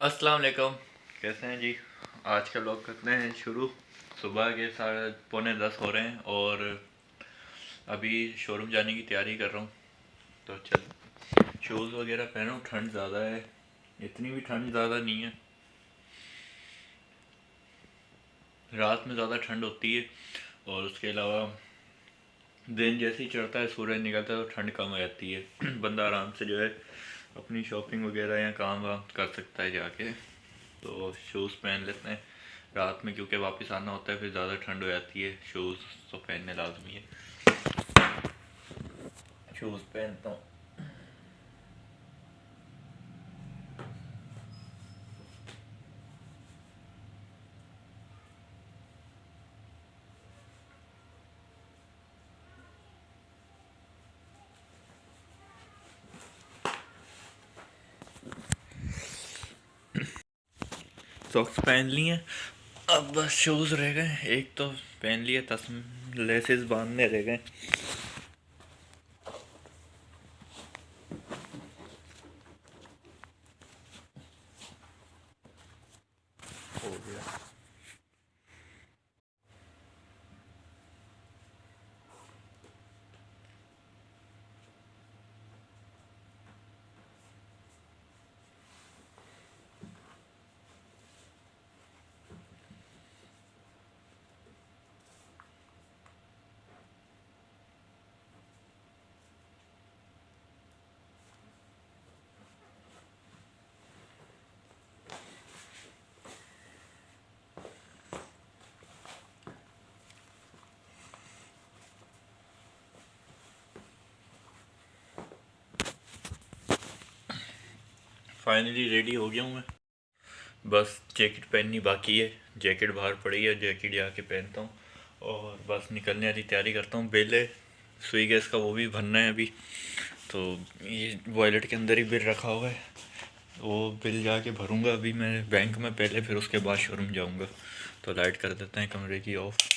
अस्सलाम वालेकुम। कैसे हैं जी? आज का व्लॉग करते हैं शुरू। सुबह के 9:45 हो रहे हैं और अभी शोरूम जाने की तैयारी कर रहा हूँ। तो चल शूज़ वगैरह पहनो, ठंड ज़्यादा है। इतनी भी ठंड ज़्यादा नहीं है, रात में ज़्यादा ठंड होती है और उसके अलावा दिन जैसे ही चढ़ता है, सूरज निकलता है तो ठंड कम हो जाती है। बंदा आराम से जो है अपनी शॉपिंग वगैरह या काम वाम कर सकता है जाके। तो शूज़ पहन लेते हैं रात में, क्योंकि वापस आना होता है, फिर ज़्यादा ठंड हो जाती है। शूज़ तो पहनने लाजमी है। शूज़ पहनता हूँ। सॉक्स पहन लिए, अब बस शूज़ रह गए। एक तो पहन लिए, लेसेस बांधने रह गए। हो गया। फाइनली रेडी हो गया हूँ मैं। बस जैकेट पहननी बाकी है। जैकेट बाहर पड़ी है, जैकेट जाके पहनता हूँ और बस निकलने वाली तैयारी करता हूँ। बिल है स्विगी गैस का, वो भी भरना है अभी। तो ये वॉलेट के अंदर ही बिल रखा हुआ है, वो बिल जाके भरूंगा अभी मैं बैंक में पहले, फिर उसके बाद शोरूम जाऊंगा। तो लाइट कर देते हैं कमरे की ऑफ।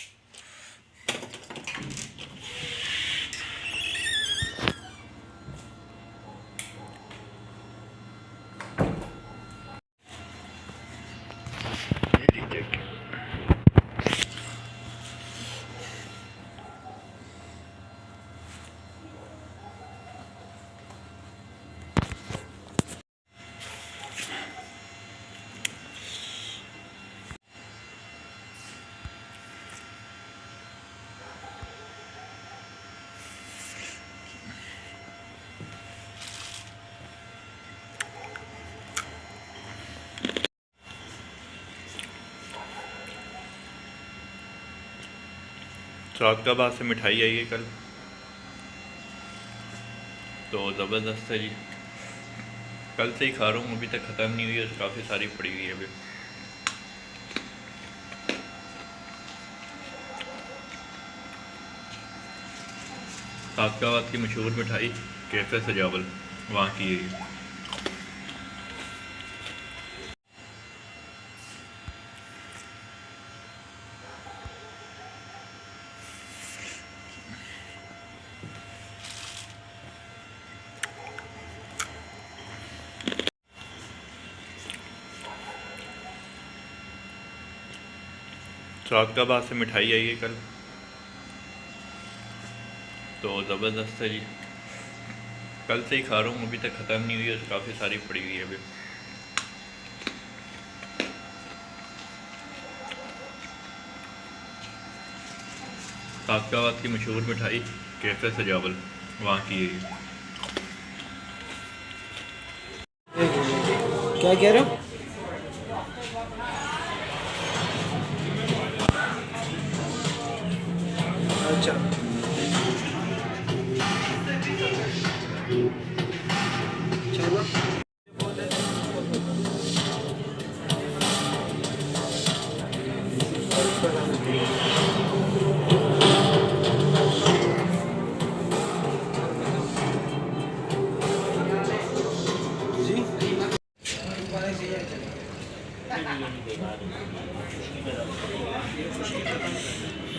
सौगाबाद से मिठाई आई है कल, तो ज़बरदस्त है जी। कल से ही खा रहा हूँ, अभी तक ख़त्म नहीं हुई है, काफ़ी सारी पड़ी हुई है अभी। सौगाबाद की मशहूर मिठाई कैफे सजावल, वहाँ की है ये। सौगाबाद से मिठाई आई है कल, तो ज़बरदस्त है जी। कल से ही खा रहा हूँ, अभी तक ख़त्म नहीं हुई है, काफ़ी सारी पड़ी हुई है अभी। सौगाबाद की मशहूर मिठाई कैफे सजावल, वहाँ की है ये। क्या कह रहे हो? अच्छा, चलो।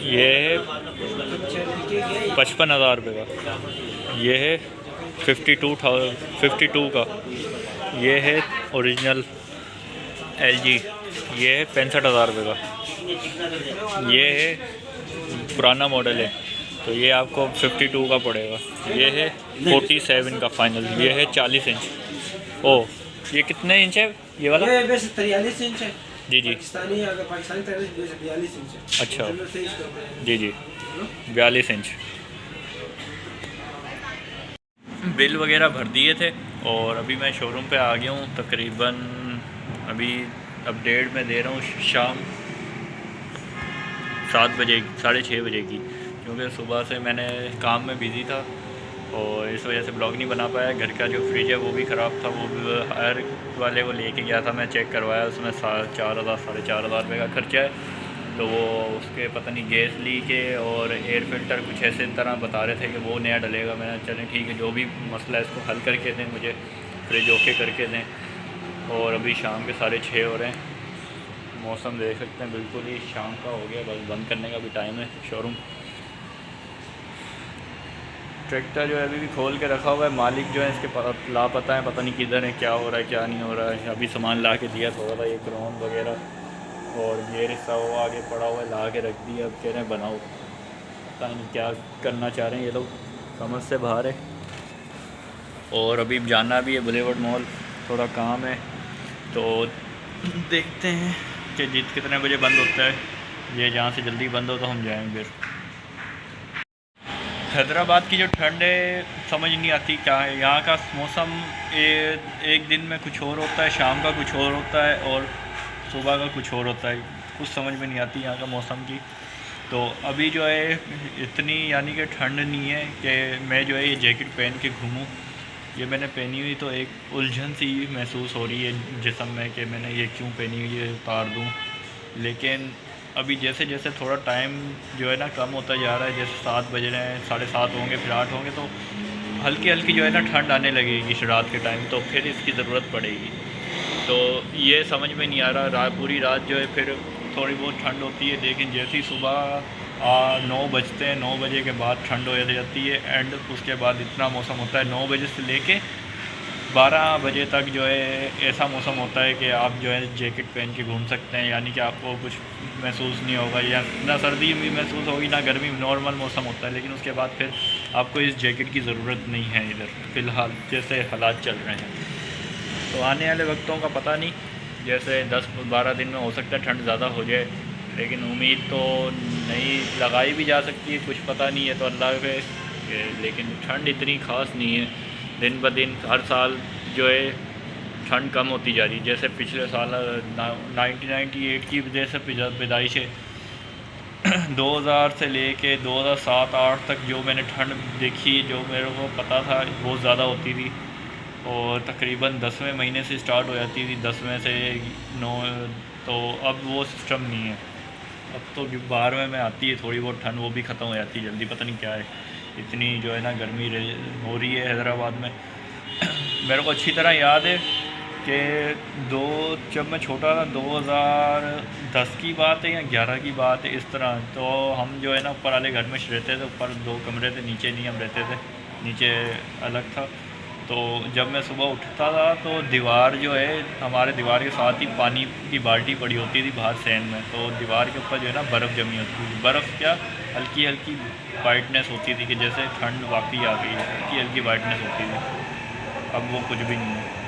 ये है 55,000 रुपये का। ये है 52 का। ये है ओरिजिनल LG, ये है 65,000 रुपये का। ये है पुराना मॉडल है, तो ये आपको 52 का पड़ेगा। ये है 47 का फाइनल। ये है 40 इंच। ओ, ये कितने इंच है ये वाला? ये वैसे 43 इंच है। जी जी। पाकिस्तानी अगर पाकिस्तानी 43 इंच है। अच्छा, जनरल साइज करते हैं। जी जी, 42 इंच। बिल वगैरह भर दिए थे और अभी मैं शोरूम पे आ गया हूँ। तकरीबन अभी अपडेट में दे रहा हूँ शाम 7 बजे, 6:30 बजे की, क्योंकि सुबह से मैंने काम में बिज़ी था और इस वजह से ब्लॉग नहीं बना पाया। घर का जो फ्रिज है वो भी ख़राब था, वो भी हायर वाले को लेके गया था, मैं चेक करवाया, उसमें 4,000 4,500 रुपये का खर्चा है। तो वो उसके पता नहीं गैस लीक है और एयर फिल्टर कुछ ऐसे तरह बता रहे थे कि वो नया डलेगा। मैंने चलें ठीक है, जो भी मसला है इसको हल करके दें, मुझे फ्रिज ओके करके दें। और अभी शाम के 6:30 हो रहे हैं। मौसम देख सकते हैं बिल्कुल ही शाम का हो गया, बस बंद करने का भी टाइम है शोरूम। ट्रैक्टर जो है अभी भी खोल के रखा हुआ है। मालिक जो है इसके लापता है, पता नहीं किधर है, क्या हो रहा है क्या नहीं हो रहा है। अभी सामान ला के दिया थोड़ा सा, ये क्रोन वगैरह और ये रिश्ता वो आगे पड़ा हुआ है, ला के रख दिया। अब कह रहे हैं बनाओ, पता नहीं क्या करना चाह रहे हैं ये लोग, समझ से बाहर है। और अभी जाना भी है बुलेवर्ड मॉल, थोड़ा काम है, तो देखते हैं कि कितने बजे बंद होता है। ये जहाँ से जल्दी बंद हो तो हम जाएंगे। हैदराबाद की जो ठंड है समझ नहीं आती क्या है। यहाँ का मौसम एक दिन में कुछ और होता है, शाम का कुछ और होता है और सुबह का कुछ और होता है। कुछ समझ में नहीं आती यहाँ का मौसम की। तो अभी जो है इतनी यानी कि ठंड नहीं है कि मैं जो है ये जैकेट पहन के घूमूँ। ये मैंने पहनी हुई तो एक उलझन सी महसूस हो रही है जिस्म में कि मैंने ये क्यों पहनी हुई है, उतार दूँ। लेकिन अभी जैसे जैसे थोड़ा टाइम जो है ना कम होता जा रहा है, जैसे 7 बज रहे हैं, 7:30 होंगे, फिर 8 होंगे, तो हल्की हल्की जो है ना ठंड आने लगेगी रात के टाइम, तो फिर इसकी ज़रूरत पड़ेगी। तो ये समझ में नहीं आ रहा। पूरी रात जो है फिर थोड़ी बहुत ठंड होती है, लेकिन जैसे ही सुबह 9 बजते हैं, 9 बजे के बाद ठंड हो जाती है। एंड उसके बाद इतना मौसम होता है 9 बजे से लेके 12 बजे तक जो है ऐसा मौसम होता है कि आप जो है जैकेट पहन के घूम सकते हैं, यानी कि आपको कुछ महसूस नहीं होगा, या ना सर्दी भी महसूस होगी ना गर्मी, नॉर्मल मौसम होता है। लेकिन उसके बाद फिर आपको इस जैकेट की ज़रूरत नहीं है इधर फ़िलहाल, जैसे हालात चल रहे हैं। तो आने वाले वक्तों का पता नहीं, जैसे 10-12 दिन में हो सकता है ठंड ज़्यादा हो जाए, लेकिन उम्मीद तो नहीं लगाई भी जा सकती है, कुछ पता नहीं है तो अल्लाह पे। लेकिन ठंड इतनी ख़ास नहीं है, दिन ब दिन हर साल जो है ठंड कम होती जा रही है। जैसे पिछले साल 1998 की जैसे पैदाइश है 2000 से लेके 2007-8 तक जो मैंने ठंड देखी, जो मेरे को पता था बहुत ज़्यादा होती थी और तकरीबन 10वें महीने से स्टार्ट हो जाती थी, 10वें से 9। तो अब वो सिस्टम नहीं है। अब तो 12वें में आती है थोड़ी बहुत ठंड, वो भी ख़त्म हो जाती है जल्दी, पता नहीं क्या है, इतनी जो है ना गर्मी हो रही है हैदराबाद में। मेरे को अच्छी तरह याद है कि जब मैं छोटा था, 2010 की बात है या 11 की बात है इस तरह, तो हम जो है ना ऊपर वाले घर में रहते थे, ऊपर 2 कमरे थे, नीचे नहीं हम रहते थे, नीचे अलग था। तो जब मैं सुबह उठता था तो दीवार जो है हमारे दीवार के साथ ही पानी की बाल्टी पड़ी होती थी बाहर सैन में, तो दीवार के ऊपर जो है ना बर्फ़ जमी होती थी। बर्फ़ क्या, हल्की हल्की वाइटनेस होती थी कि जैसे ठंड वाकई आ गई है, हल्की हल्की वाइटनेस होती थी। अब वो कुछ भी नहीं है।